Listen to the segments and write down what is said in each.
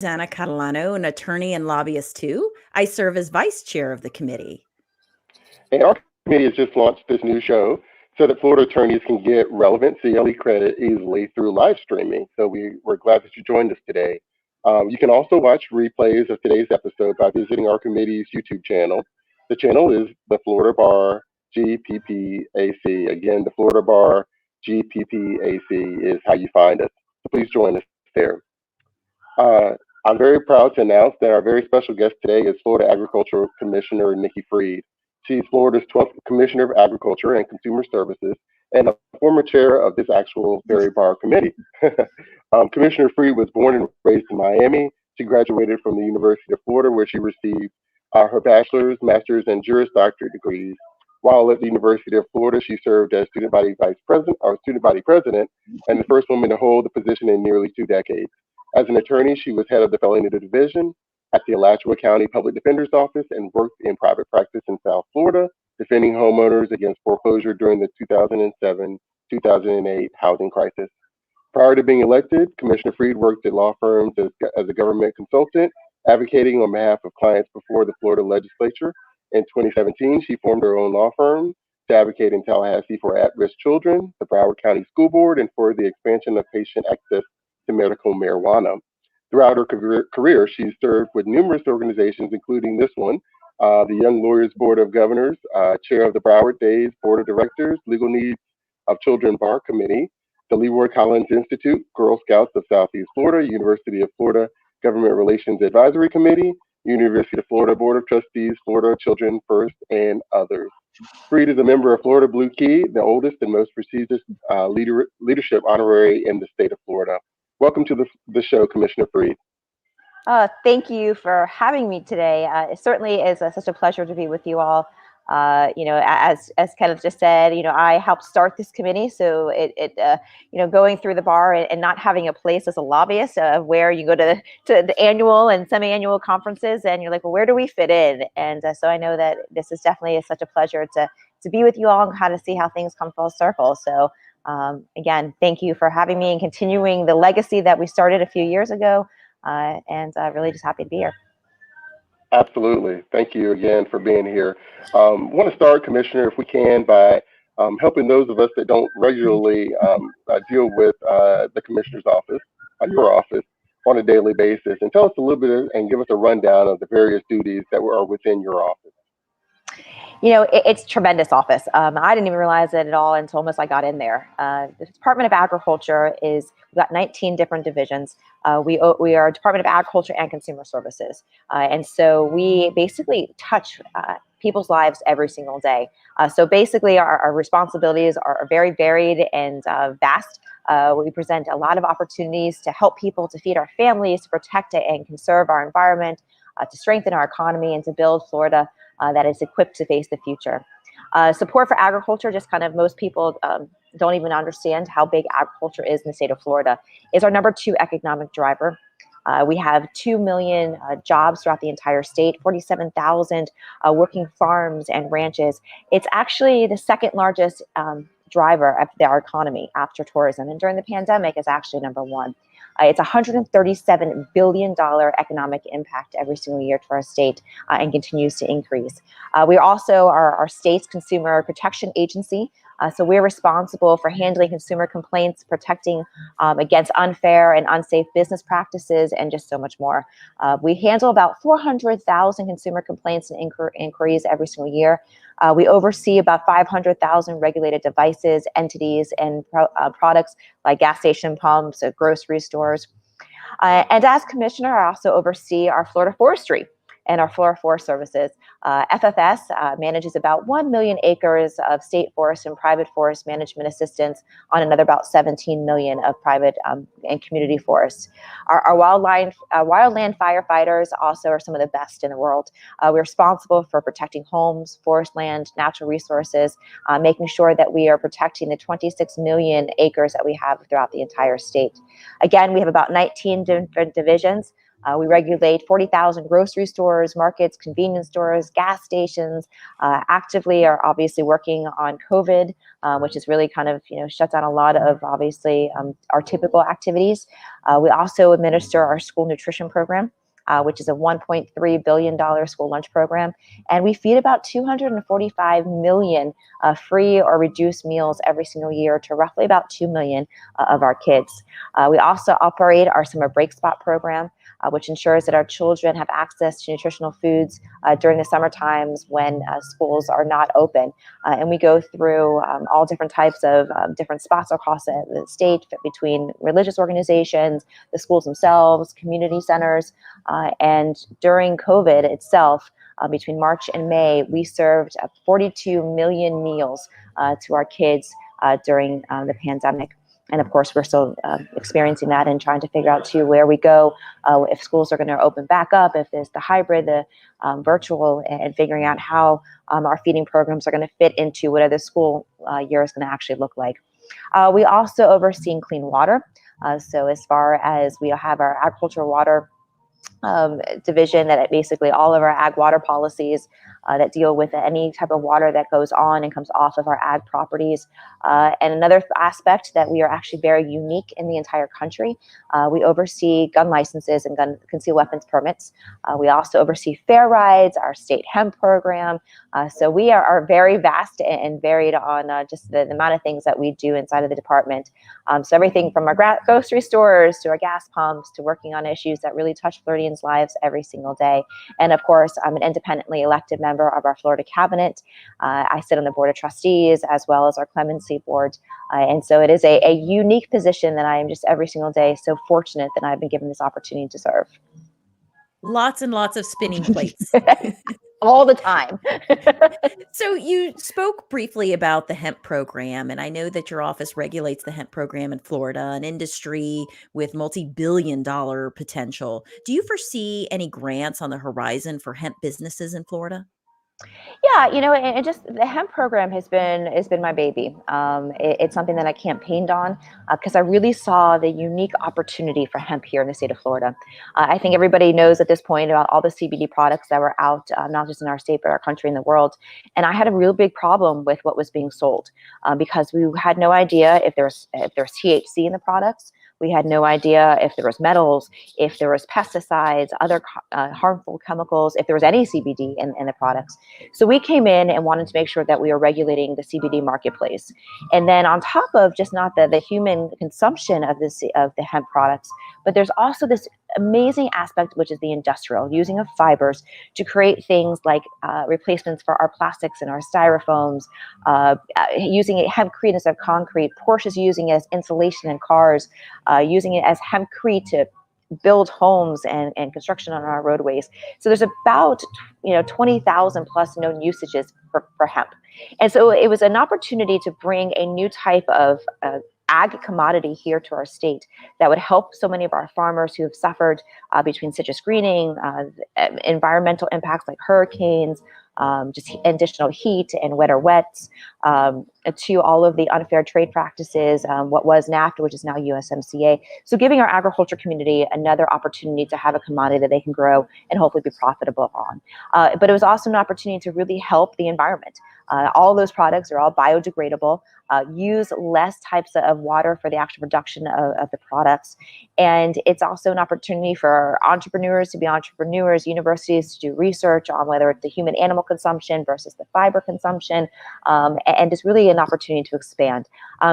Rosanna Catalano, an attorney and lobbyist too. I serve as vice chair of the committee. And our committee has just launched this new show so that Florida attorneys can get relevant CLE credit easily through live streaming. So we're glad that you joined us today. You can also watch replays of today's episode by visiting our committee's YouTube channel. The channel is the Florida Bar GPPAC. Again, the Florida Bar GPPAC is how you find us. So please join us there. I'm very proud to announce that our very special guest today is Florida Agriculture Commissioner Nikki Fried. She's Florida's 12th Commissioner of Agriculture and Consumer Services and a former chair of this actual very bar committee. Commissioner Fried was born and raised in Miami. She graduated from the University of Florida, where she received her bachelor's, master's, and Juris Doctorate degrees. While at the University of Florida, she served as student body vice president or student body president and the first woman to hold the position in nearly 2 decades. As an attorney, she was head of the felony division at the Alachua County Public Defender's Office and worked in private practice in South Florida, defending homeowners against foreclosure during the 2007-2008 housing crisis. Prior to being elected, Commissioner Fried worked at law firms as a government consultant, advocating on behalf of clients before the Florida legislature. In 2017, she formed her own law firm to advocate in Tallahassee for at-risk children, the Broward County School Board, and for the expansion of patient access to medical marijuana. Throughout her career, she's served with numerous organizations, including this one, the Young Lawyers Board of Governors, chair of the Broward Days Board of Directors, Legal Needs of Children Bar Committee, the Leroy Collins Institute, Girl Scouts of Southeast Florida, University of Florida Government Relations Advisory Committee, University of Florida Board of Trustees, Florida Children First, and others. Fried is a member of Florida Blue Key, the oldest and most prestigious leadership honorary in the state of Florida. Welcome to the show, Commissioner Fried. Thank you for having me today. It certainly is such a pleasure to be with you all. As Kenneth just said, I helped start this committee, so going through the bar and not having a place as a lobbyist where you go to the annual and semi-annual conferences, and you're like, well, where do we fit in? And so I know that this is definitely such a pleasure to be with you all and kind of see how things come full circle. So. Again, thank you for having me and continuing the legacy that we started a few years ago, and really just happy to be here. Absolutely. Thank you again for being here. Want to start, Commissioner, if we can, by helping those of us that don't regularly deal with the Commissioner's office, your office, on a daily basis, and tell us a little bit and give us a rundown of the various duties that are within your office. It's a tremendous office. I didn't even realize it at all until almost I got in there. The Department of Agriculture we've got 19 different divisions. We are Department of Agriculture and Consumer Services. And so we basically touch people's lives every single day. So basically our responsibilities are very varied and vast. We present a lot of opportunities to help people, to feed our families, to protect and conserve our environment, to strengthen our economy, and to build Florida that is equipped to face the future. Support for agriculture, just kind of most people don't even understand how big agriculture is in the state of Florida, is our number 2 economic driver. We have 2 million jobs throughout the entire state, 47,000 working farms and ranches. It's actually the second largest driver of our economy after tourism, and during the pandemic is actually number 1. It's $137 billion economic impact every single year to our state, and continues to increase. We also are our state's consumer protection agency. So we're responsible for handling consumer complaints, protecting against unfair and unsafe business practices, and just so much more. We handle about 400,000 consumer complaints and inquiries every single year. We oversee about 500,000 regulated devices, entities, and products like gas station pumps, grocery stores. And as commissioner, I also oversee our Florida forestry and our Florida Forest Services. FFS manages about 1 million acres of state forest and private forest management assistance on another about 17 million of private and community forests. Our wildland firefighters also are some of the best in the world. We're responsible for protecting homes, forest land, natural resources, making sure that we are protecting the 26 million acres that we have throughout the entire state. Again, we have about 19 different divisions. We regulate 40,000 grocery stores, markets, convenience stores, gas stations. Actively are obviously working on COVID, which has really kind of shut down a lot of obviously our typical activities. We also administer our school nutrition program, which is a $1.3 billion school lunch program. And we feed about 245 million free or reduced meals every single year to roughly about 2 million of our kids. We also operate our summer break spot program, which ensures that our children have access to nutritional foods during the summer times when schools are not open. And we go through all different types of different spots across the state between religious organizations, the schools themselves, community centers. And during COVID itself, between March and May, we served 42 million meals to our kids during the pandemic. And of course, we're still experiencing that and trying to figure out too where we go, if schools are going to open back up, if there's the hybrid, the virtual, and figuring out how our feeding programs are going to fit into whatever the school year is going to actually look like. We also oversee clean water. So as far as we have our agricultural water division, that basically all of our ag water policies that deal with any type of water that goes on and comes off of our ag properties. And another aspect that we are actually very unique in the entire country, we oversee gun licenses and gun concealed weapons permits. We also oversee fair rides, our state hemp program. So we are very vast and varied on just the amount of things that we do inside of the department. So everything from our grocery stores to our gas pumps to working on issues that really touch Floridians' lives every single day. And of course, I'm an independently elected member of our Florida cabinet. I sit on the board of trustees as well as our clemency board. And so it is a unique position that I am just every single day so fortunate that I've been given this opportunity to serve. Lots and lots of spinning plates. All the time. So you spoke briefly about the hemp program, and I know that your office regulates the hemp program in Florida, an industry with multi-billion-dollar potential. Do you foresee any grants on the horizon for hemp businesses in Florida? Yeah, and just the hemp program has been my baby. It's something that I campaigned on because I really saw the unique opportunity for hemp here in the state of Florida. I think everybody knows at this point about all the CBD products that were out, not just in our state, but our country and the world. And I had a real big problem with what was being sold because we had no idea if there's THC in the products. We had no idea if there was metals, if there was pesticides, other harmful chemicals, if there was any CBD in the products. So we came in and wanted to make sure that we were regulating the CBD marketplace. And then on top of just not the human consumption of the hemp products, but there's also this amazing aspect, which is the industrial, using of fibers to create things like replacements for our plastics and our styrofoams, using hempcrete instead of concrete, Porsche's using it as insulation in cars, using it as hempcrete to build homes and construction on our roadways. So there's about 20,000 plus known usages for hemp. And so it was an opportunity to bring a new type of ag commodity here to our state that would help so many of our farmers who have suffered between citrus greening, environmental impacts like hurricanes, just additional heat and wetter wets, to all of the unfair trade practices, what was NAFTA, which is now USMCA. So giving our agriculture community another opportunity to have a commodity that they can grow and hopefully be profitable on. But it was also an opportunity to really help the environment. All those products are all biodegradable, use less types of water for the actual production of the products. And it's also an opportunity for entrepreneurs to be entrepreneurs, universities to do research on whether it's the human animal consumption versus the fiber consumption, and it's really an opportunity to expand.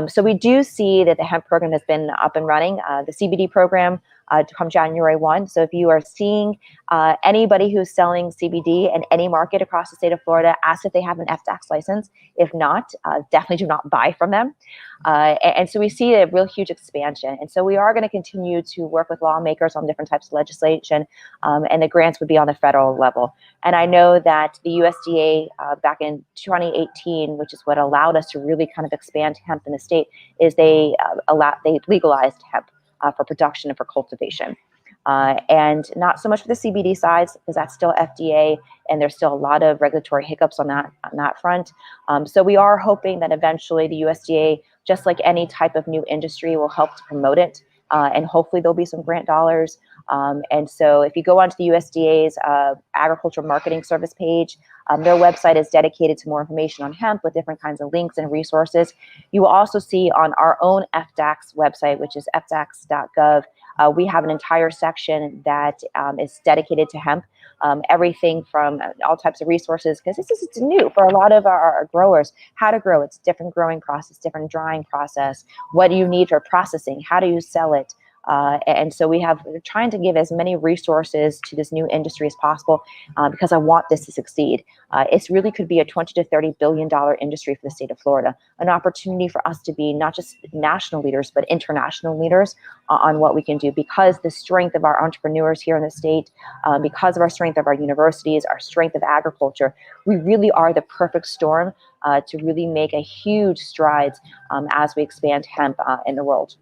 So we do see that the hemp program has been up and running, the CBD program come January 1. So if you are seeing anybody who's selling CBD in any market across the state of Florida, ask if they have an FTAX license. If not, definitely do not buy from them. And so we see a real huge expansion. And so we are going to continue to work with lawmakers on different types of legislation, and the grants would be on the federal level. And I know that the USDA back in 2018, which is what allowed us to really kind of expand hemp in the state, is they legalized hemp for production and for cultivation. And not so much for the CBD sides, because that's still FDA, and there's still a lot of regulatory hiccups on that front. So we are hoping that eventually the USDA, just like any type of new industry, will help to promote it. And hopefully there'll be some grant dollars. And so if you go onto the USDA's Agriculture Marketing Service page, their website is dedicated to more information on hemp with different kinds of links and resources. You will also see on our own FDAC's website, which is fdacs.gov, we have an entire section that is dedicated to hemp. Everything from all types of resources, because this is new for a lot of our growers, how to grow. It's different growing process, different drying process. What do you need for processing? How do you sell it? And so we're trying to give as many resources to this new industry as possible because I want this to succeed. It really could be a $20 to $30 billion industry for the state of Florida, an opportunity for us to be not just national leaders, but international leaders on what we can do because the strength of our entrepreneurs here in the state, because of our strength of our universities, our strength of agriculture, we really are the perfect storm to really make a huge strides as we expand hemp in the world.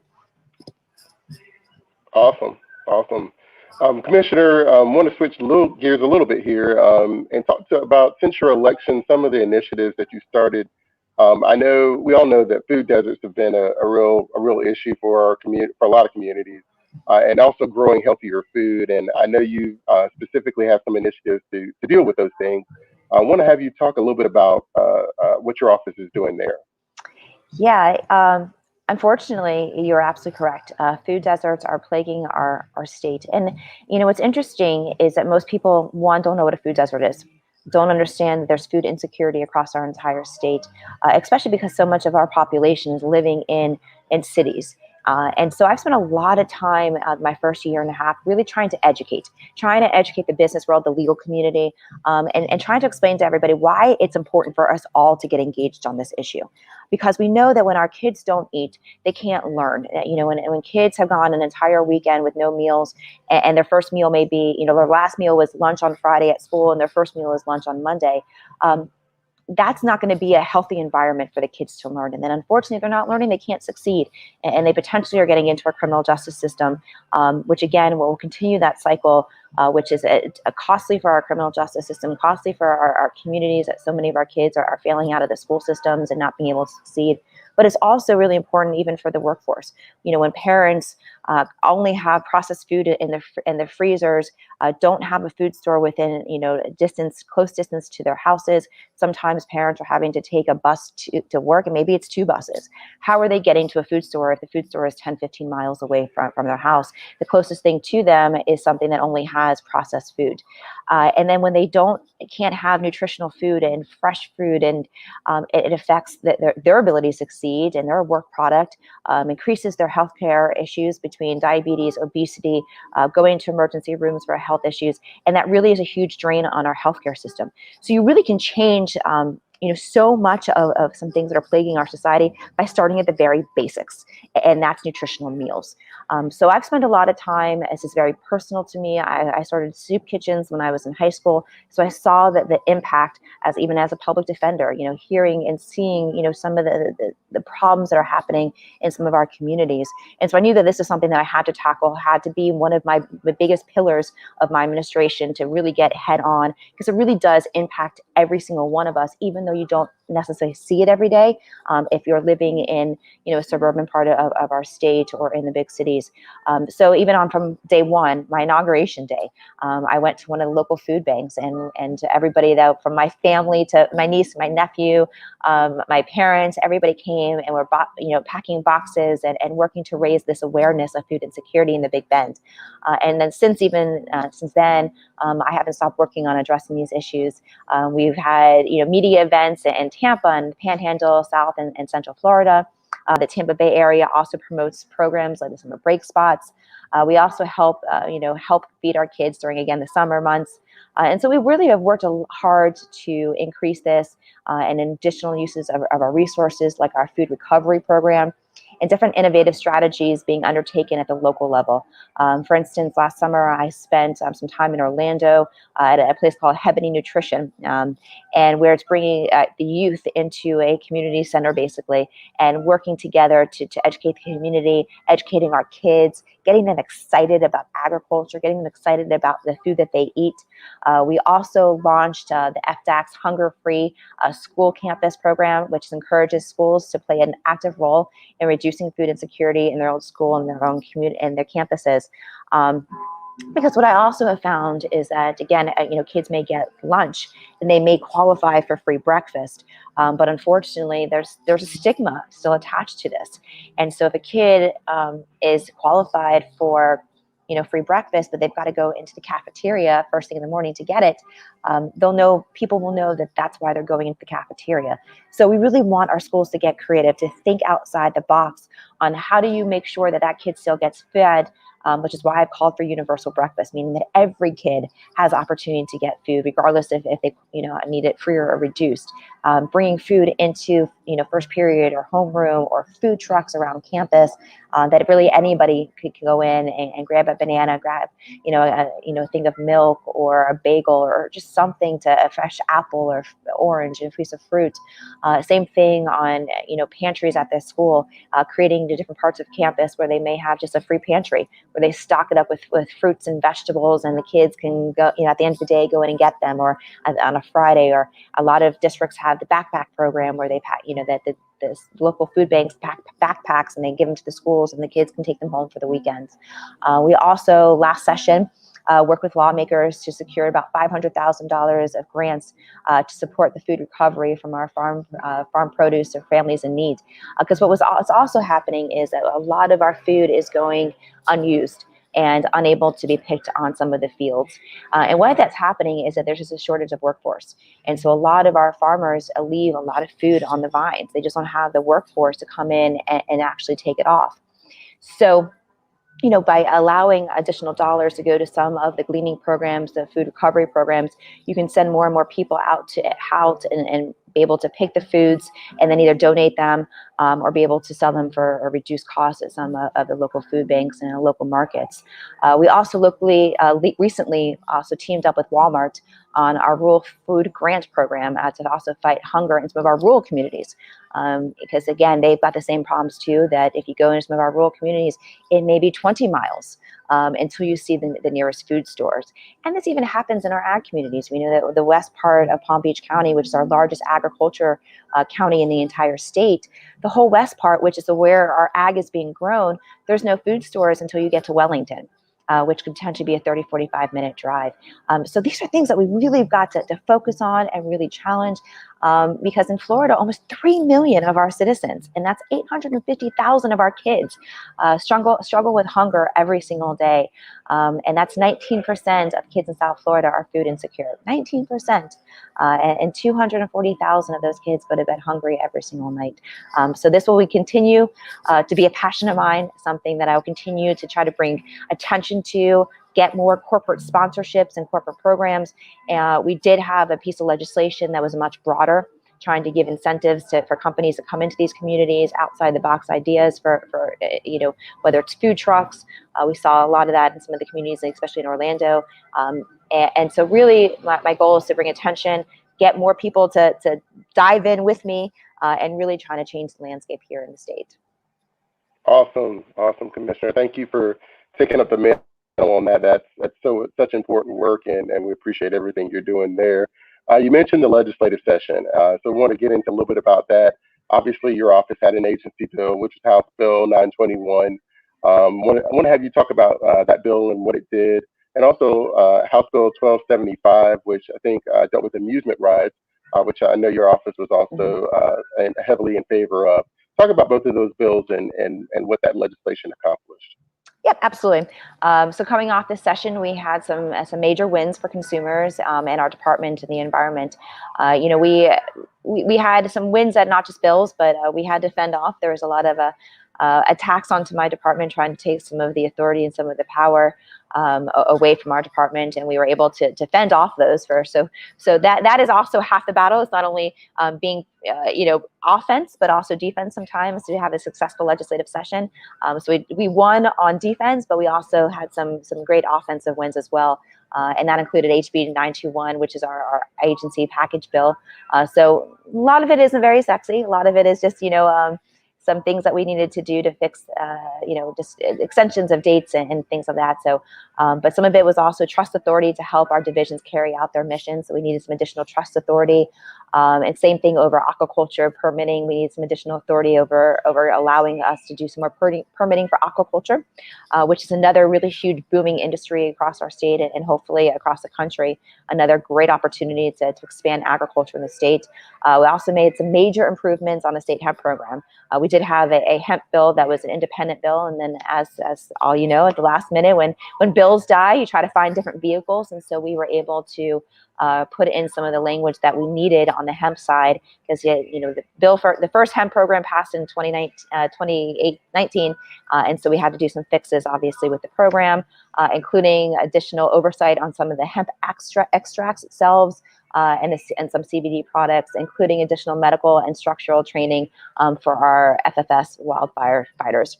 Awesome, awesome. Commissioner, want to switch gears a little bit here and talk about, since your election, some of the initiatives that you started. I know we all know that food deserts have been a real issue for our community, for a lot of communities, and also growing healthier food. And I know you specifically have some initiatives to deal with those things. I want to have you talk a little bit about what your office is doing there. Yeah, unfortunately, you're absolutely correct. Food deserts are plaguing our state. And, what's interesting is that most people, one, don't know what a food desert is, don't understand that there's food insecurity across our entire state, especially because so much of our population is living in cities. And so I've spent a lot of time my first year and a half really trying to educate the business world, the legal community, and trying to explain to everybody why it's important for us all to get engaged on this issue. Because we know that when our kids don't eat, they can't learn. When kids have gone an entire weekend with no meals, and their first meal may be, their last meal was lunch on Friday at school, and their first meal is lunch on Monday, that's not going to be a healthy environment for the kids to learn. And then unfortunately, if they're not learning, they can't succeed. And they potentially are getting into our criminal justice system, which again, will continue that cycle, which is a costly for our criminal justice system, costly for our communities, that so many of our kids are failing out of the school systems and not being able to succeed. But it's also really important even for the workforce. When parents only have processed food in their freezers, don't have a food store within close distance to their houses. Sometimes parents are having to take a bus to work, and maybe it's 2 buses. How are they getting to a food store if the food store is 10, 15 miles away from their house? The closest thing to them is something that only has processed food. And then when they can't have nutritional food and fresh food, and it affects their ability to succeed and their work product, increases their healthcare issues between diabetes, obesity, going to emergency rooms for health issues. And that really is a huge drain on our healthcare system. So you really can change so much of some things that are plaguing our society by starting at the very basics, and that's nutritional meals. So I've spent a lot of time, this is very personal to me. I started soup kitchens when I was in high school. So I saw that the impact even as a public defender, hearing and seeing, some of the problems that are happening in some of our communities. And so I knew that this is something that I had to tackle, had to be one of the biggest pillars of my administration to really get head on, because it really does impact every single one of us, even though you don't necessarily see it every day. If you're living in, a suburban part of our state or in the big cities. So even from day one, my inauguration day, I went to one of the local food banks, and to everybody that, from my family to my niece, my nephew, my parents, everybody came and were, packing boxes and working to raise this awareness of food insecurity in the Big Bend. And then since then, I haven't stopped working on addressing these issues. We've had, media events in Tampa and Panhandle, South and Central Florida. The Tampa Bay area also promotes programs like the summer break spots. We also help feed our kids during, again, the summer months. And so we really have worked hard to increase this and additional uses of our resources, like our food recovery program, and different innovative strategies being undertaken at the local level. For instance, last summer, I spent some time in Orlando at a place called Ebony Nutrition, and where it's bringing the youth into a community center, basically, and working together to educate the community, educating our kids, getting them excited about agriculture, getting them excited about the food that they eat. We also launched the FDAC's Hunger-Free School Campus program, which encourages schools to play an active role in reducing food insecurity in their own school and their own community and their campuses. Because what I also have found is that, again, kids may get lunch and they may qualify for free breakfast, but unfortunately, there's a stigma still attached to this. And so, if a kid is qualified for free breakfast, but they've got to go into the cafeteria first thing in the morning to get it, people will know that that's why they're going into the cafeteria. So we really want our schools to get creative, to think outside the box on how do you make sure that that kid still gets fed, which is why I've called for universal breakfast, meaning that every kid has opportunity to get food, regardless if they need it free or reduced. Bringing food into first period or homeroom or food trucks around campus, that really anybody could go in and grab a banana, grab a thing of milk or a bagel or just something, a fresh apple or orange and a piece of fruit. Same thing on pantries at this school, creating the different parts of campus where they may have just a free pantry where they stock it up with fruits and vegetables, and the kids can go at the end of the day go in and get them, or on a Friday. Or a lot of districts have the backpack program where they pack that the local food banks pack backpacks and they give them to the schools and the kids can take them home for the weekends. We also last session worked with lawmakers to secure about $500,000 of grants to support the food recovery from our farm produce or families in need. Because what's also happening is that a lot of our food is going unused and unable to be picked on some of the fields. And why that's happening is that there's just a shortage of workforce. And so a lot of our farmers leave a lot of food on the vines. They just don't have the workforce to come in and actually take it off. So by allowing additional dollars to go to some of the gleaning programs, the food recovery programs, you can send more and more people out to and be able to pick the foods and then either donate them or be able to sell them for a reduced cost at some of the local food banks and local markets. We also recently also teamed up with Walmart on our rural food grant program to also fight hunger in some of our rural communities. Because again, they've got the same problems too, that if you go into some of our rural communities, it may be 20 miles until you see the nearest food stores. And this even happens in our ag communities. We know that the west part of Palm Beach County, which is our largest agriculture county in the entire state, the whole west part, which is where our ag is being grown, there's no food stores until you get to Wellington. Which could potentially be a 30, 45-minute drive. So these are things that we really have got to focus on and really challenge, because in Florida, almost 3 million of our citizens, and that's 850,000 of our kids, struggle with hunger every single day. And that's 19% of kids in South Florida are food insecure, 19%. And 240,000 of those kids go to bed hungry every single night. So this will continue to be a passion of mine, something that I will continue to try to bring attention to, get more corporate sponsorships and corporate programs. We did have a piece of legislation that was much broader, trying to give incentives for companies to come into these communities, outside the box ideas for whether it's food trucks. We saw a lot of that in some of the communities, especially in Orlando. And so really my goal is to bring attention, get more people to dive in with me, and really trying to change the landscape here in the state. Awesome, Commissioner. Thank you for taking up the mantle on that. That's such important work, and we appreciate everything you're doing there. You mentioned the legislative session, so we want to get into a little bit about that. Obviously, your office had an agency bill, which is House Bill 921. I want to have you talk about that bill and what it did, and also House Bill 1275, which I think dealt with amusement rides, which I know your office was also heavily in favor of. Talk about both of those bills and what that legislation accomplished. Yep, absolutely. So coming off this session, we had some major wins for consumers and our department and the environment. We had some wins at not just bills, but we had to fend off. There was a lot of attacks onto my department, trying to take some of the authority and some of the power away from our department, and we were able to fend off those first. So that is also half the battle. It's not only being offense, but also defense sometimes to have a successful legislative session. So we won on defense, but we also had some great offensive wins as well. And that included HB 921, which is our agency package bill. So a lot of it isn't very sexy. A lot of it is just, some things that we needed to do to fix, just extensions of dates and things like that. So But some of it was also trust authority to help our divisions carry out their mission. So we needed some additional trust authority. And same thing over aquaculture permitting. We need some additional authority over allowing us to do some more permitting for aquaculture, which is another really huge booming industry across our state and hopefully across the country. Another great opportunity to expand agriculture in the state. We also made some major improvements on the state hemp program. We did have a hemp bill that was an independent bill, and then as all you know, at the last minute, when bills die, you try to find different vehicles, and so we were able to put in some of the language that we needed on the hemp side, because the bill for the first hemp program passed in 2019, and so we had to do some fixes, obviously, with the program, including additional oversight on some of the hemp extracts themselves, and some CBD products, including additional medical and structural training for our FFS wildfire fighters.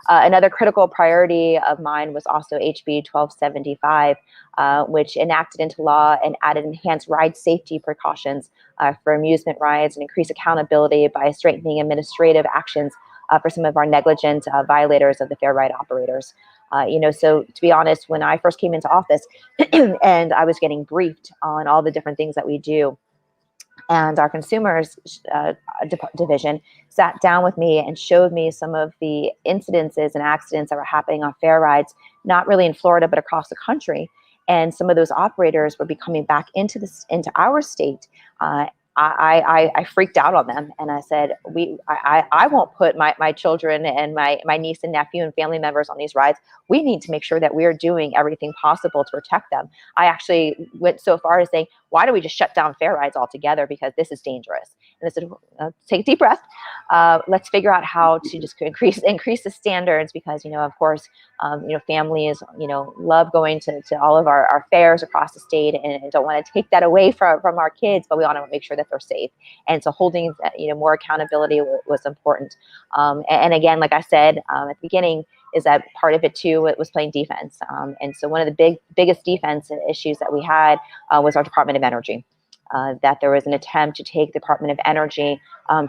Another critical priority of mine was also HB 1275, which enacted into law and added enhanced ride safety precautions for amusement rides and increased accountability by strengthening administrative actions for some of our negligent violators of the fair ride operators. So to be honest, when I first came into office and I was getting briefed on all the different things that we do, and our consumers division sat down with me and showed me some of the incidences and accidents that were happening on fair rides, not really in Florida, but across the country. And some of those operators were coming back into our state. I freaked out on them, and I said, I won't put my children and my niece and nephew and family members on these rides. We need to make sure that we are doing everything possible to protect them. I actually went so far as saying, why don't we just shut down fair rides altogether, because this is dangerous. And I said, take a deep breath. Let's figure out how to just increase the standards, because, of course, families, love going to all of our fairs across the state and don't want to take that away from our kids, but we want to make sure that they're safe. And so holding, more accountability was important. And again, like I said at the beginning, is that part of it too was playing defense. And so one of the biggest defense issues that we had was our Department of Energy. That there was an attempt to take the Department of Energy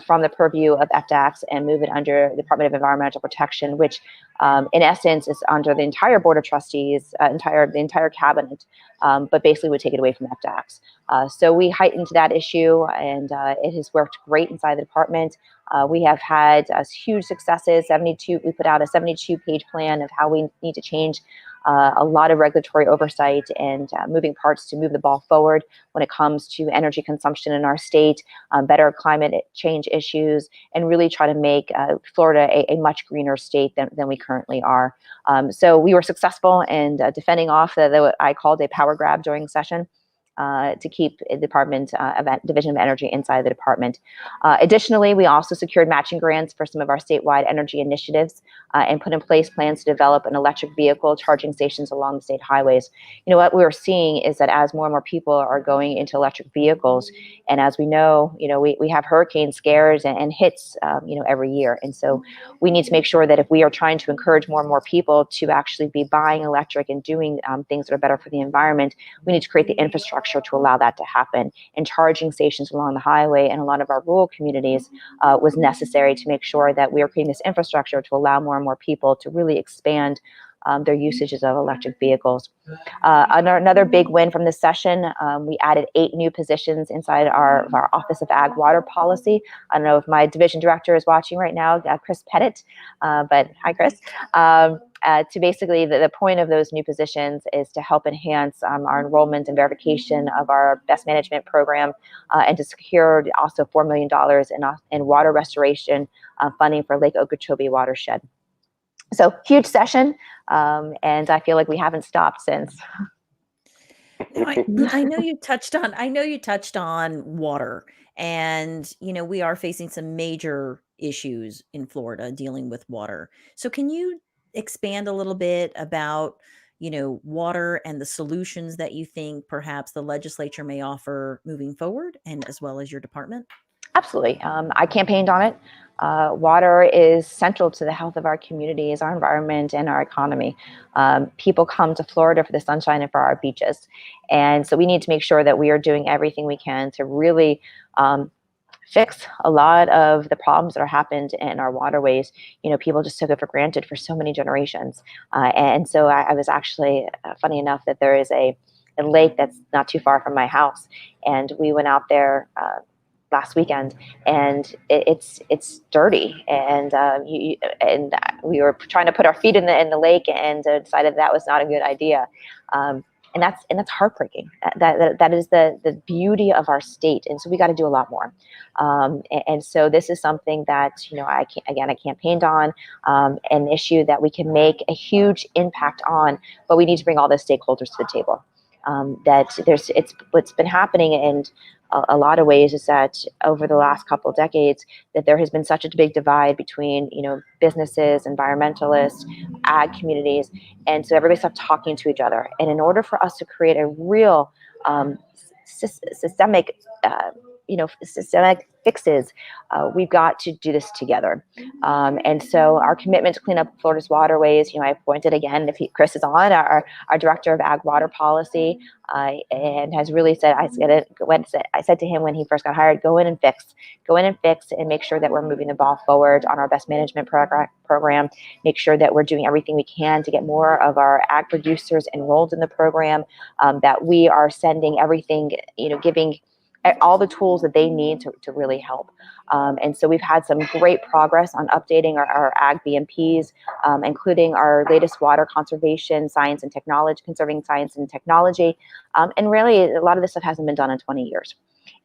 from the purview of FDACS and move it under the Department of Environmental Protection, which in essence is under the entire Board of Trustees, the entire cabinet, but basically would take it away from FDACS. So we heightened that issue, and it has worked great inside the department. We have had huge successes. We put out a 72-page plan of how we need to change a lot of regulatory oversight and moving parts to move the ball forward when it comes to energy consumption in our state, better climate change issues, and really try to make Florida a much greener state than we currently are. So we were successful in defending off what I called a power grab during session. To keep the Division of Energy inside the department. Additionally, we also secured matching grants for some of our statewide energy initiatives and put in place plans to develop an electric vehicle charging stations along the state highways. What we're seeing is that as more and more people are going into electric vehicles, and as we know, we have hurricane scares and hits, every year. And so we need to make sure that if we are trying to encourage more and more people to actually be buying electric and doing things that are better for the environment, we need to create the infrastructure to allow that to happen. And charging stations along the highway and a lot of our rural communities was necessary to make sure that we are creating this infrastructure to allow more and more people to really expand their usages of electric vehicles. Another big win from this session, we added 8 new positions inside our Office of Ag Water Policy. I don't know if my division director is watching right now, Chris Pettit, but hi, Chris. To basically, the point of those new positions is to help enhance our enrollment and verification of our best management program, and to secure also $4 million in water restoration funding for Lake Okeechobee watershed. So huge session, and I feel like we haven't stopped since. Now, I know you touched on water, and we are facing some major issues in Florida dealing with water. So can you expand a little bit about water and the solutions that you think perhaps the legislature may offer moving forward, and as well as your department? Absolutely. I campaigned on it. Water is central to the health of our communities, our environment, and our economy. People come to Florida for the sunshine and for our beaches. And so we need to make sure that we are doing everything we can to really fix a lot of the problems that are happened in our waterways. People just took it for granted for so many generations. And so I was actually, funny enough, that there is a lake that's not too far from my house. And we went out there last weekend, and it's dirty, and we were trying to put our feet in the lake, and decided that was not a good idea. And that's heartbreaking. That is the beauty of our state, and so we got to do a lot more. And so this is something that I campaigned on, an issue that we can make a huge impact on, but we need to bring all the stakeholders to the table. What's been happening in a lot of ways is that over the last couple of decades, that there has been such a big divide between businesses, environmentalists, ag communities, and so everybody stopped talking to each other. And in order for us to create a real systemic fixes, we've got to do this together. And so our commitment to clean up Florida's waterways, I appointed again, if Chris is on, our director of ag water policy, and has really said, I said to him when he first got hired, go in and fix and make sure that we're moving the ball forward on our best management program, make sure that we're doing everything we can to get more of our ag producers enrolled in the program, that we are sending everything, giving all the tools that they need to really help. And so we've had some great progress on updating our ag BMPs, including our latest water conservation science and technology, conserving science and technology. And really, a lot of this stuff hasn't been done in 20 years.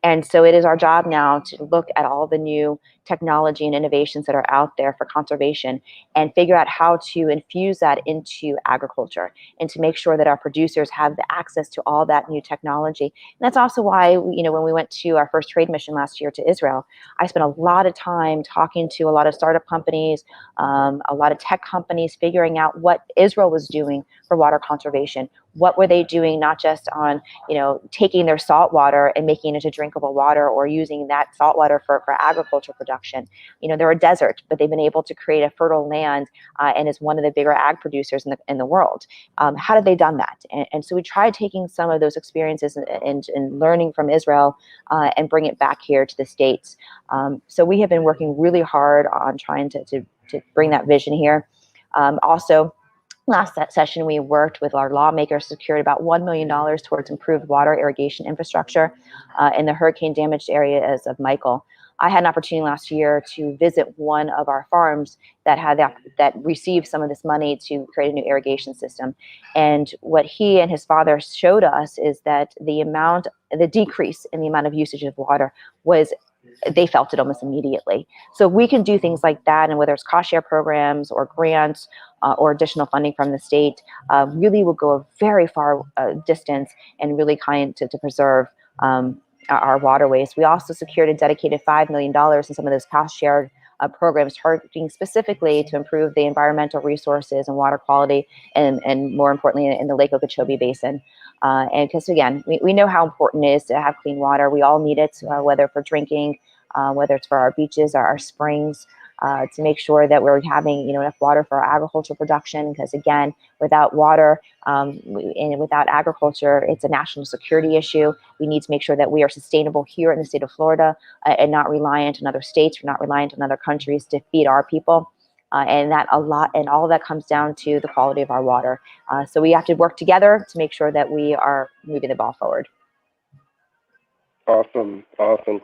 And so it is our job now to look at all the new technology and innovations that are out there for conservation and figure out how to infuse that into agriculture and to make sure that our producers have the access to all that new technology. And that's also why, when we went to our first trade mission last year to Israel, I spent a lot of time talking to a lot of startup companies, a lot of tech companies, figuring out what Israel was doing for water conservation. What were they doing, not just on, taking their salt water and making it into drinkable water, or using that salt water for agriculture production. They're a desert, but they've been able to create a fertile land, and is one of the bigger ag producers in the world. How did they done that? And so we tried taking some of those experiences and learning from Israel, and bring it back here to the States. So we have been working really hard on trying to bring that vision here. Also, last session, we worked with our lawmakers, secured about $1 million towards improved water irrigation infrastructure in the hurricane damaged areas of Michael. I had an opportunity last year to visit one of our farms that received some of this money to create a new irrigation system. And what he and his father showed us is that the decrease in the amount of usage of water they felt it almost immediately. So we can do things like that, and whether it's cost share programs or grants or additional funding from the state, really will go a very far distance and really kind to preserve our waterways. We also secured a dedicated $5 million in some of those cost shared programs targeting specifically to improve the environmental resources and water quality, and more importantly, in the Lake Okeechobee Basin. And because, again, we know how important it is to have clean water. We all need it, whether for drinking, whether it's for our beaches or our springs, to make sure that we're having enough water for our agricultural production. Because, again, without water and without agriculture, it's a national security issue. We need to make sure that we are sustainable here in the state of Florida, and not reliant on other states, or not reliant on other countries to feed our people. And all of that comes down to the quality of our water. So we have to work together to make sure that we are moving the ball forward. Awesome,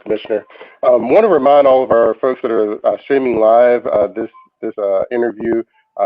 Commissioner. Want to remind all of our folks that are streaming live this interview.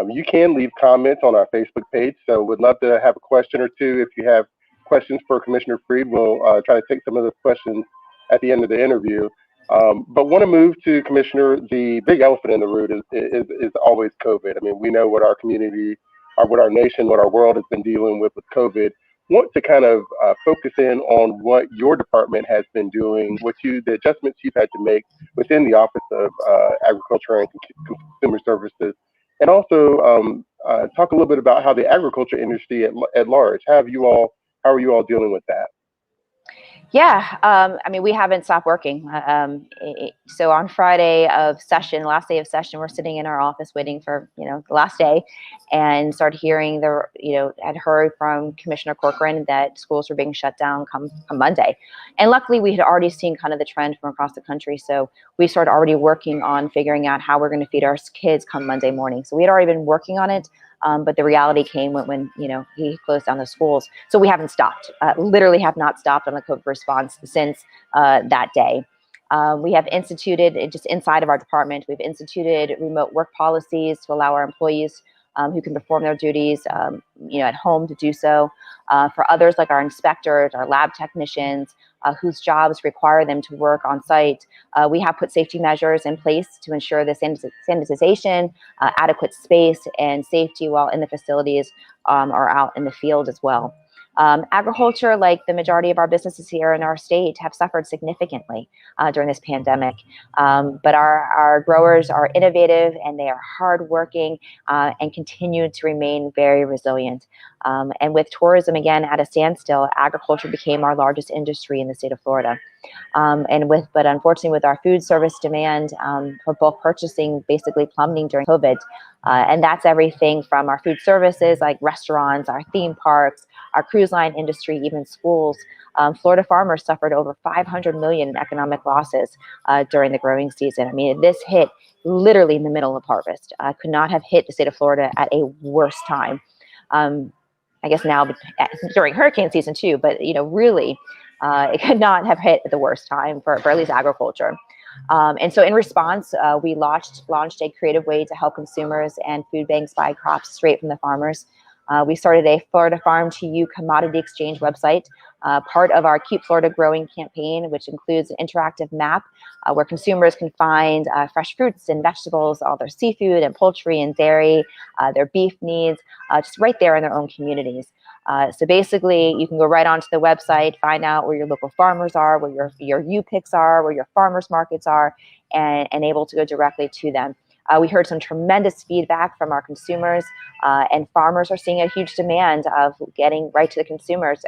You can leave comments on our Facebook page. So we'd love to have a question or two. If you have questions for Commissioner Fried, we'll try to take some of those questions at the end of the interview. But want to move to Commissioner. The big elephant in the room is always COVID. I mean, we know what our community, or what our nation, what our world has been dealing with COVID. Want to kind of focus in on what your department has been doing, the adjustments you've had to make within the Office of Agriculture and Consumer Services, and also talk a little bit about how the agriculture industry at large. How are you all dealing with that? Yeah, I mean, we haven't stopped working. So on Friday of session, last day of session, we're sitting in our office waiting for, the last day, and started hearing had heard from Commissioner Corcoran that schools were being shut down come Monday. And luckily we had already seen kind of the trend from across the country. So we started already working on figuring out how we're going to feed our kids come Monday morning. So we had already been working on it. But the reality came when he closed down the schools. So we haven't stopped. Literally have not stopped on the COVID response since that day. We have instituted, just inside of our department, we've instituted remote work policies to allow our employees who can perform their duties, at home to do so. For others, like our inspectors, our lab technicians, whose jobs require them to work on site, we have put safety measures in place to ensure the sanitization, adequate space, and safety while in the facilities or out in the field as well. Agriculture, like the majority of our businesses here in our state, have suffered significantly during this pandemic. But our growers are innovative and they are hardworking and continue to remain very resilient. And with tourism again at a standstill, agriculture became our largest industry in the state of Florida. But unfortunately, with our food service demand for bulk purchasing basically plummeting during COVID, and that's everything from our food services like restaurants, our theme parks, our cruise line industry, even schools. Florida farmers suffered over 500 million in economic losses during the growing season. I mean, this hit literally in the middle of harvest. Could not have hit the state of Florida at a worse time. I guess now during hurricane season too, but really, it could not have hit at the worst time for at least agriculture. And so in response, we launched a creative way to help consumers and food banks buy crops straight from the farmers. We started a Florida Farm to You commodity exchange website, part of our Keep Florida Growing campaign, which includes an interactive map where consumers can find fresh fruits and vegetables, all their seafood and poultry and dairy, their beef needs, just right there in their own communities. So basically, you can go right onto the website, find out where your local farmers are, where your U-Picks are, where your farmers markets are, and able to go directly to them. We heard some tremendous feedback from our consumers, and farmers are seeing a huge demand of getting right to the consumers.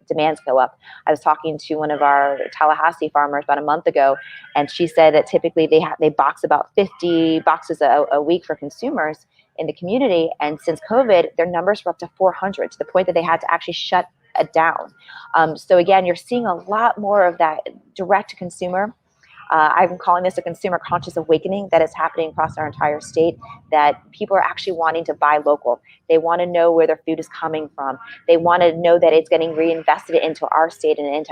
Demands go up. I was talking to one of our Tallahassee farmers about a month ago, and she said that typically they box about 50 boxes a week for consumers in the community, and since COVID, their numbers were up to 400 to the point that they had to actually shut it down. So again, you're seeing a lot more of that direct to consumer. I'm calling this a consumer conscious awakening that is happening across our entire state, that people are actually wanting to buy local. They want to know where their food is coming from. They want to know that it's getting reinvested into our state and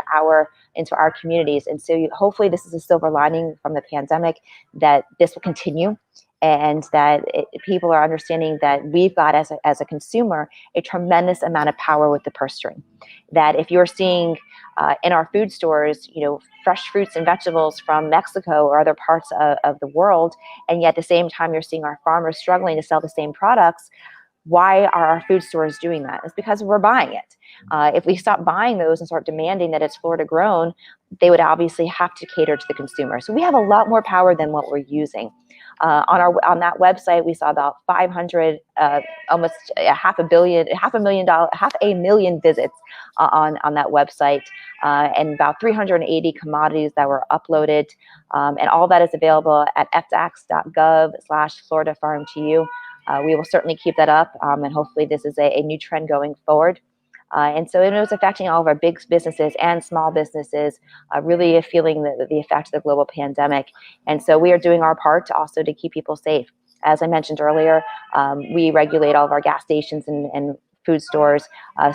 into our communities. And so hopefully this is a silver lining from the pandemic, that this will continue, and that people are understanding that we've got as a consumer a tremendous amount of power with the purse string. That if you're seeing in our food stores, fresh fruits and vegetables from Mexico or other parts of the world, and yet at the same time you're seeing our farmers struggling to sell the same products, why are our food stores doing that? It's because we're buying it. If we stop buying those and start demanding that it's Florida grown, they would obviously have to cater to the consumer. So we have a lot more power than what we're using. On that website, we saw about 500, almost half a million visits on that website, and about 380 commodities that were uploaded, and all that is available at fdacs.gov/Florida Farm to You. We will certainly keep that up, and hopefully this is a new trend going forward. And so it was affecting all of our big businesses and small businesses, really feeling the effect of the global pandemic. And so we are doing our part also to keep people safe. As I mentioned earlier, we regulate all of our gas stations and food stores.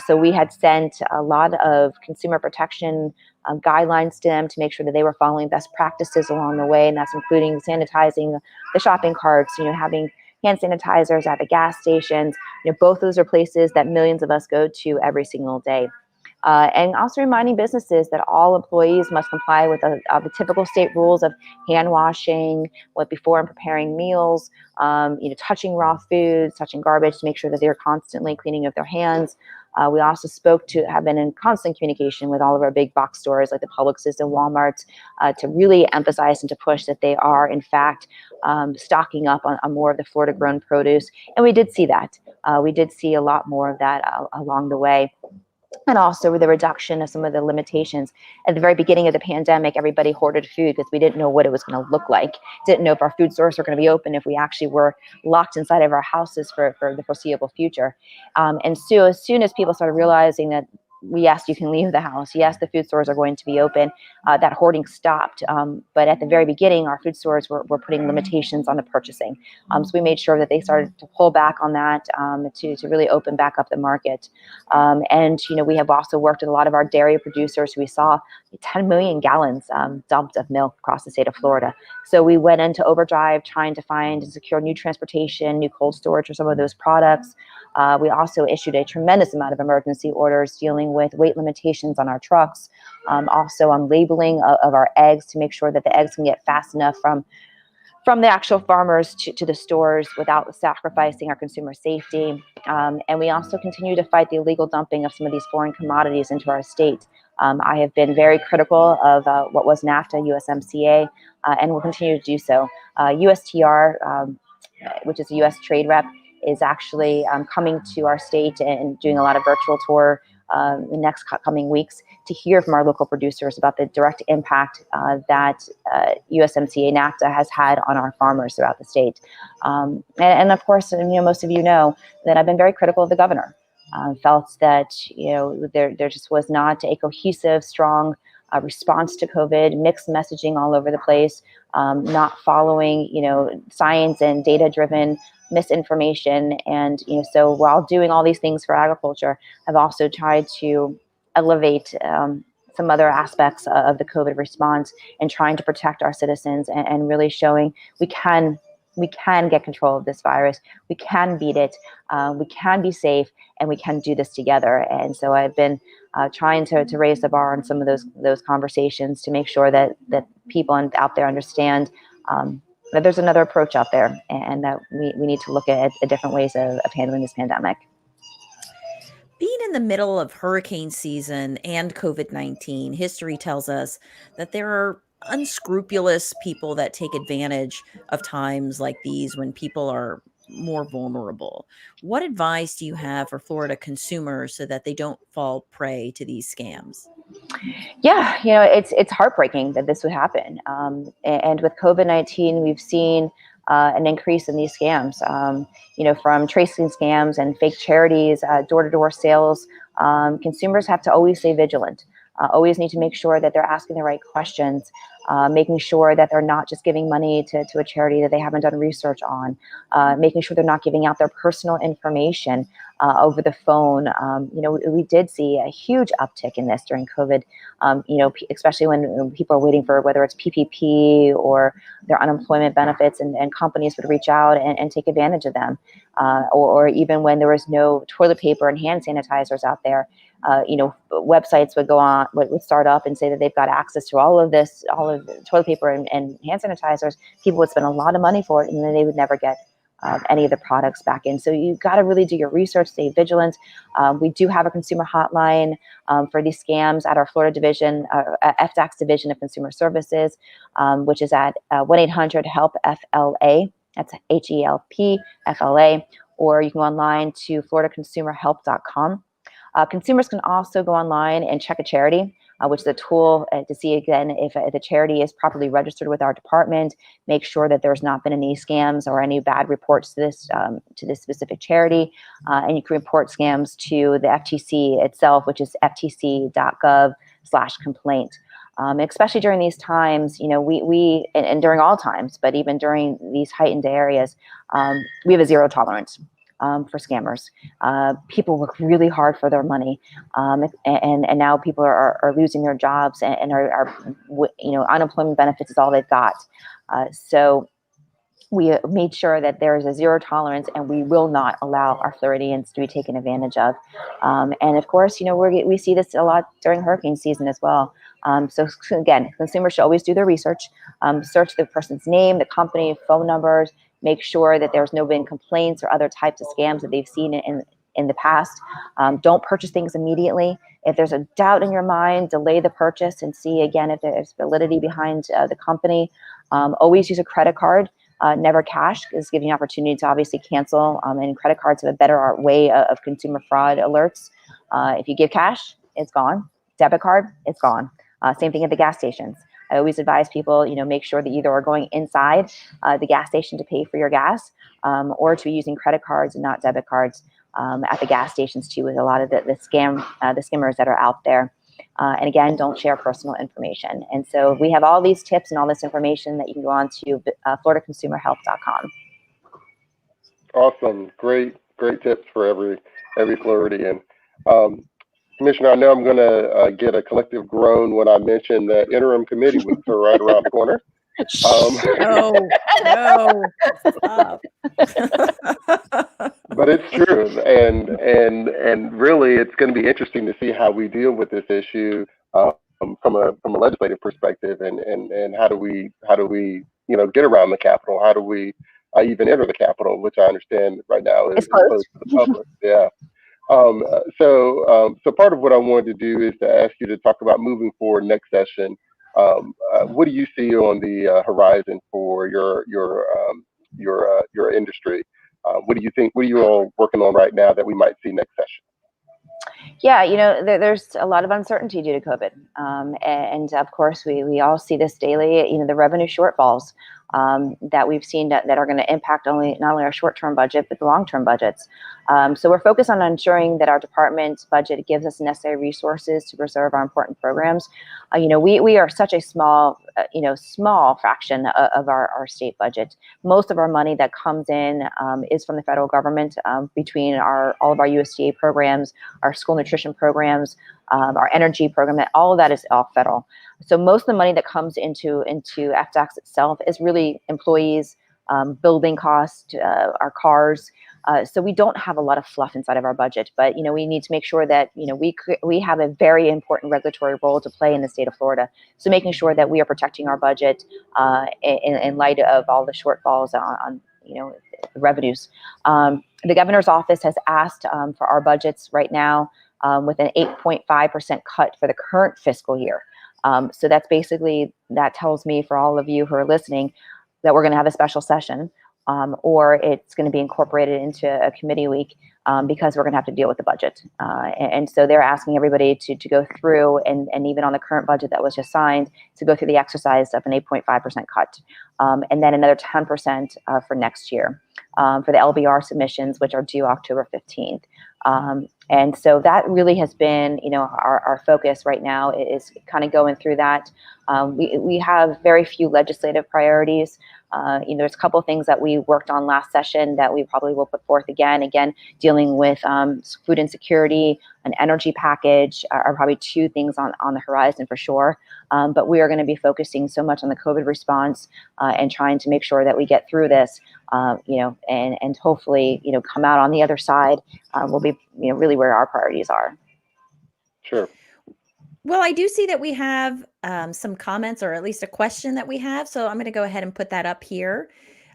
So we had sent a lot of consumer protection guidelines to them to make sure that they were following best practices along the way. And that's including sanitizing the shopping carts, having hand sanitizers at the gas stations. Both those are places that millions of us go to every single day. And also reminding businesses that all employees must comply with the typical state rules of hand washing, before and preparing meals, touching raw foods, touching garbage, to make sure that they're constantly cleaning up their hands. We also have been in constant communication with all of our big box stores like the Publixes and Walmarts, to really emphasize and to push that they are in fact stocking up on more of the Florida grown produce. And we did see that. We did see a lot more of that along the way. and also the reduction of some of the limitations. At the very beginning of the pandemic, everybody hoarded food because we didn't know what it was going to look like. Didn't know if our food stores were going to be open, if we actually were locked inside of our houses for the foreseeable future. And so as soon as people started realizing that, yes, you can leave the house, yes, the food stores are going to be open, that hoarding stopped. But at the very beginning, our food stores were putting limitations on the purchasing. So we made sure that they started to pull back on that, to really open back up the market. And, we have also worked with a lot of our dairy producers. We saw 10 million gallons dumped of milk across the state of Florida. So we went into overdrive trying to find and secure new transportation, new cold storage for some of those products. We also issued a tremendous amount of emergency orders dealing with weight limitations on our trucks, also on labeling of our eggs to make sure that the eggs can get fast enough from the actual farmers to the stores without sacrificing our consumer safety. And we also continue to fight the illegal dumping of some of these foreign commodities into our state. I have been very critical of what was NAFTA, USMCA, and will continue to do so. USTR, which is a U.S. trade rep, is actually coming to our state and doing a lot of virtual tour in the next coming weeks to hear from our local producers about the direct impact that USMCA NAFTA has had on our farmers throughout the state. And of course, most of you know that I've been very critical of the governor. Felt that there just was not a cohesive, strong response to COVID, mixed messaging all over the place, not following science and data-driven misinformation. And so while doing all these things for agriculture, I've also tried to elevate some other aspects of the COVID response and trying to protect our citizens and really showing we can get control of this virus. We can beat it. We can be safe, and we can do this together. And so I've been trying to raise the bar on some of those conversations to make sure that people out there understand that there's another approach out there, and that we need to look at different ways of handling this pandemic. Being in the middle of hurricane season and COVID-19, history tells us that there are unscrupulous people that take advantage of times like these when people are more vulnerable. What advice do you have for Florida consumers so that they don't fall prey to these scams? Yeah, it's heartbreaking that this would happen. And with COVID-19, we've seen an increase in these scams. From tracing scams and fake charities, door-to-door sales. Consumers have to always stay vigilant. Always need to make sure that they're asking the right questions, making sure that they're not just giving money to a charity that they haven't done research on, making sure they're not giving out their personal information over the phone. We did see a huge uptick in this during COVID, especially when people are waiting for whether it's PPP or their unemployment benefits, and companies would reach out and take advantage of them. Or even when there was no toilet paper and hand sanitizers out there, websites would start up and say that they've got access to all of the toilet paper and hand sanitizers. People would spend a lot of money for it, and then they would never get any of the products back in. So you've got to really do your research, stay vigilant. We do have a consumer hotline for these scams at our Florida division, FDAC's Division of Consumer Services, which is at 1-800-HELP-FLA. That's HELP-FLA. Or you can go online to floridaconsumerhelp.com. Consumers can also go online and check a charity, which is a tool to see, again, if the charity is properly registered with our department, make sure that there's not been any scams or any bad reports to this specific charity. And you can report scams to the FTC itself, which is ftc.gov/complaint. Especially during these times, we and during all times, but even during these heightened areas, we have a zero tolerance for scammers. People work really hard for their money, and now people are losing their jobs and are unemployment benefits is all they've got. So we made sure that there is a zero tolerance, and we will not allow our Floridians to be taken advantage of. And of course, we see this a lot during hurricane season as well. So again, consumers should always do their research, search the person's name, the company, phone numbers, make sure that there's no been complaints or other types of scams that they've seen in the past. Don't purchase things immediately. If there's a doubt in your mind, delay the purchase and see again if there's validity behind the company. Always use a credit card. Never cash is giving you opportunity to obviously cancel, and credit cards have a better way of consumer fraud alerts. If you give cash, it's gone. Debit card, it's gone. Same thing at the gas stations. I always advise people, make sure that either are going inside the gas station to pay for your gas, or to be using credit cards and not debit cards at the gas stations too, with a lot of the skimmers that are out there. And again, don't share personal information. And so we have all these tips and all this information that you can go on to floridaconsumerhealth.com. Awesome. Great tips for every Floridian. Commissioner, I know I'm going to get a collective groan when I mention that interim committee weeks are right around the corner. No, stop. But it's true, and really, it's going to be interesting to see how we deal with this issue from a legislative perspective, and how do we get around the Capitol? How do we even enter the Capitol, which I understand right now is closed to the public. Yeah. So part of what I wanted to do is to ask you to talk about moving forward next session. What do you see on the horizon for your industry? What do you think? What are you all working on right now that we might see next session? Yeah, there's a lot of uncertainty due to COVID. And of course, we all see this daily, the revenue shortfalls that we've seen that are going to impact not only our short-term budget, but the long-term budgets. So we're focused on ensuring that our department's budget gives us necessary resources to preserve our important programs. We are such a small fraction of our state budget. Most of our money that comes in is from the federal government, between all of our USDA programs, our school nutrition programs, our energy program. That all of that is all federal. So most of the money that comes into FDACS itself is really employees, building costs, our cars. So we don't have a lot of fluff inside of our budget, but we need to make sure that we have a very important regulatory role to play in the state of Florida. So making sure that we are protecting our budget in light of all the shortfalls on revenues. The governor's office has asked for our budgets right now with an 8.5% cut for the current fiscal year. So that's that tells me, for all of you who are listening, that we're going to have a special session, or it's going to be incorporated into a committee week, because we're going to have to deal with the budget. And so they're asking everybody to go through, and even on the current budget that was just signed, to go through the exercise of an 8.5% cut, and then another 10% for next year for the LBR submissions, which are due October 15th. And so that really has been, our focus right now is kind of going through that. We have very few legislative priorities. There's a couple of things that we worked on last session that we probably will put forth again, dealing with food insecurity, an energy package are probably two things on the horizon for sure. But we are going to be focusing so much on the COVID response and trying to make sure that we get through this, and hopefully, come out on the other side will be, really where our priorities are. Sure. Well, I do see that we have some comments, or at least a question that we have. So I'm going to go ahead and put that up here.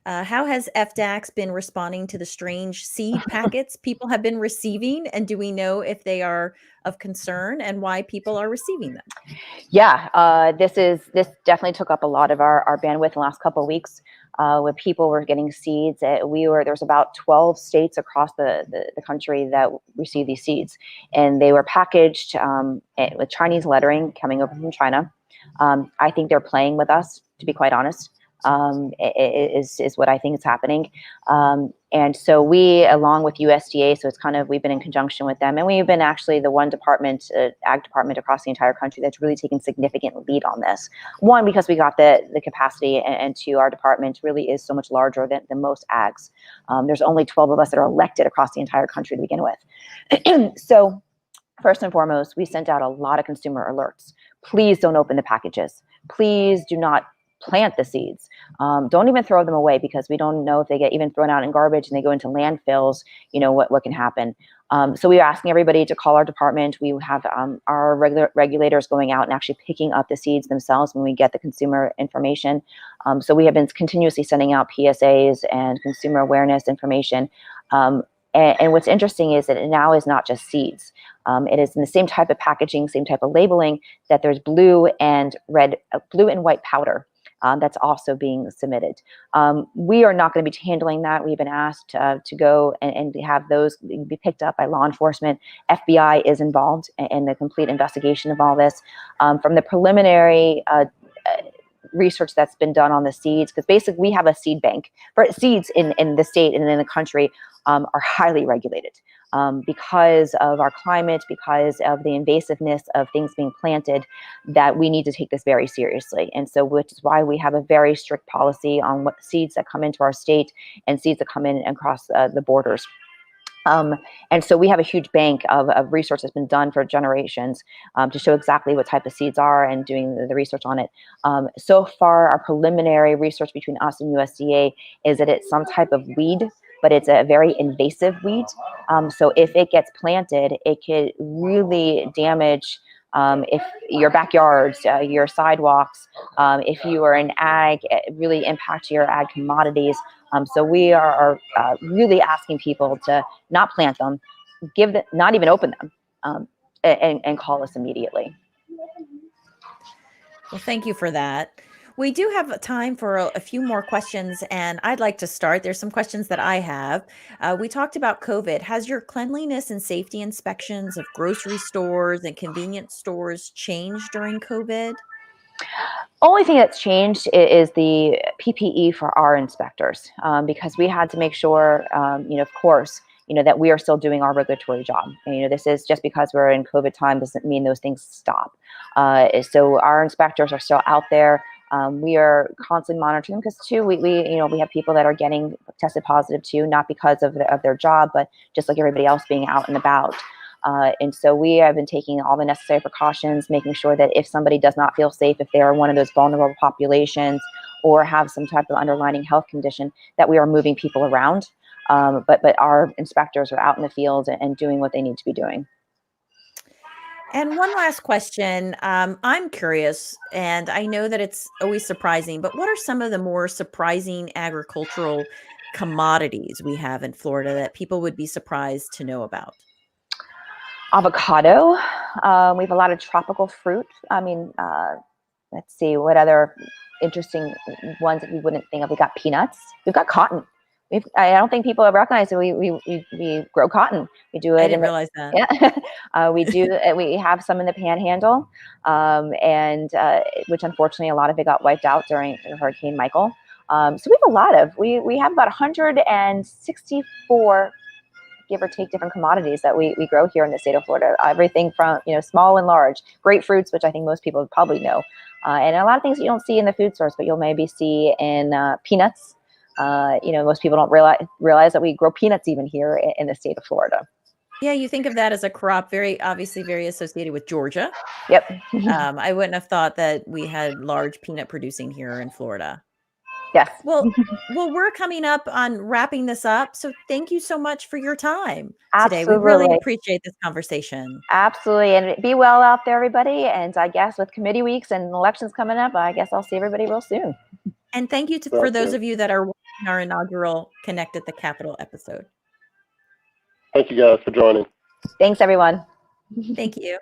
How has FDACS been responding to the strange seed packets people have been receiving? And do we know if they are of concern and why people are receiving them? Yeah, this definitely took up a lot of our bandwidth in the last couple of weeks. When people were getting seeds, there's about 12 states across the country that receive these seeds, and they were packaged with Chinese lettering coming over from China. I think they're playing with us, to be quite honest. Is what I think is happening. And so we, along with USDA, so it's we've been in conjunction with them, and we've been actually the one department, ag department across the entire country that's really taken significant lead on this. One, because we got the capacity, and two, our department really is so much larger than most ags. There's only 12 of us that are elected across the entire country to begin with. So first and foremost, we sent out a lot of consumer alerts. Please don't open the packages. Please do not plant the seeds. Don't even throw them away, because we don't know if they get even thrown out in garbage and they go into landfills, what can happen. So we are asking everybody to call our department. We have our regulators going out and actually picking up the seeds themselves when we get the consumer information. So we have been continuously sending out PSAs and consumer awareness information. And what's interesting is that it now is not just seeds. It is in the same type of packaging, same type of labeling, that there's blue and white powder. that's also being submitted. We are not going to be handling that. We've been asked to go and have those be picked up by law enforcement. FBI is involved in the complete investigation of all this. From the preliminary research that's been done on the seeds, because basically we have a seed bank for seeds in the state and in the country, are highly regulated because of our climate, because of the invasiveness of things being planted, that we need to take this very seriously. And so, which is why we have a very strict policy on what seeds that come into our state and seeds that come in across the borders. And so we have a huge bank of research that's been done for generations to show exactly what type of seeds are and doing the research on it. So far, our preliminary research between us and USDA is that it's some type of weed, but it's a very invasive weed. So if it gets planted, it could really damage if your backyards, your sidewalks, if you are in ag, it really impacts your ag commodities. So we are really asking people to not plant them, not even open them, and call us immediately. Well, thank you for that. We do have time for a few more questions, and I'd like to start. There's some questions that I have. We talked about COVID. Has your cleanliness and safety inspections of grocery stores and convenience stores changed during COVID? Only thing that's changed is the PPE for our inspectors, because we had to make sure, of course, that we are still doing our regulatory job. And, this is just because we're in COVID time doesn't mean those things stop. So our inspectors are still out there. We are constantly monitoring because too, we have people that are getting tested positive too, not because of their job, but just like everybody else being out and about. And so we have been taking all the necessary precautions, making sure that if somebody does not feel safe, if they are one of those vulnerable populations or have some type of underlying health condition, that we are moving people around. But our inspectors are out in the field and doing what they need to be doing. And one last question. I'm curious, and I know that it's always surprising, but what are some of the more surprising agricultural commodities we have in Florida that people would be surprised to know about? Avocado. We have a lot of tropical fruit. Let's see, what other interesting ones that we wouldn't think of. We got peanuts. We've got cotton. I don't think people have recognized that we grow cotton. We do it. I didn't realize that. Yeah, we do. We have some in the Panhandle, and which unfortunately a lot of it got wiped out during Hurricane Michael. So we have a lot of. We have about 164, give or take, different commodities that we grow here in the state of Florida. Everything from small and large, grapefruits, which I think most people probably know, and a lot of things you don't see in the food stores, but you'll maybe see in peanuts. Most people don't realize that we grow peanuts even here in the state of Florida. Yeah, you think of that as a crop, very obviously very associated with Georgia. Yep. I wouldn't have thought that we had large peanut producing here in Florida. Yes. Well, we're coming up on wrapping this up. So thank you so much for your time today. We Absolutely. really appreciate this conversation. Absolutely. And be well out there, everybody. And I guess with committee weeks and elections coming up, I guess I'll see everybody real soon. And thank you for those of you that are watching our inaugural Connect at the Capitol episode. Thank you guys for joining. Thanks, everyone. Thank you.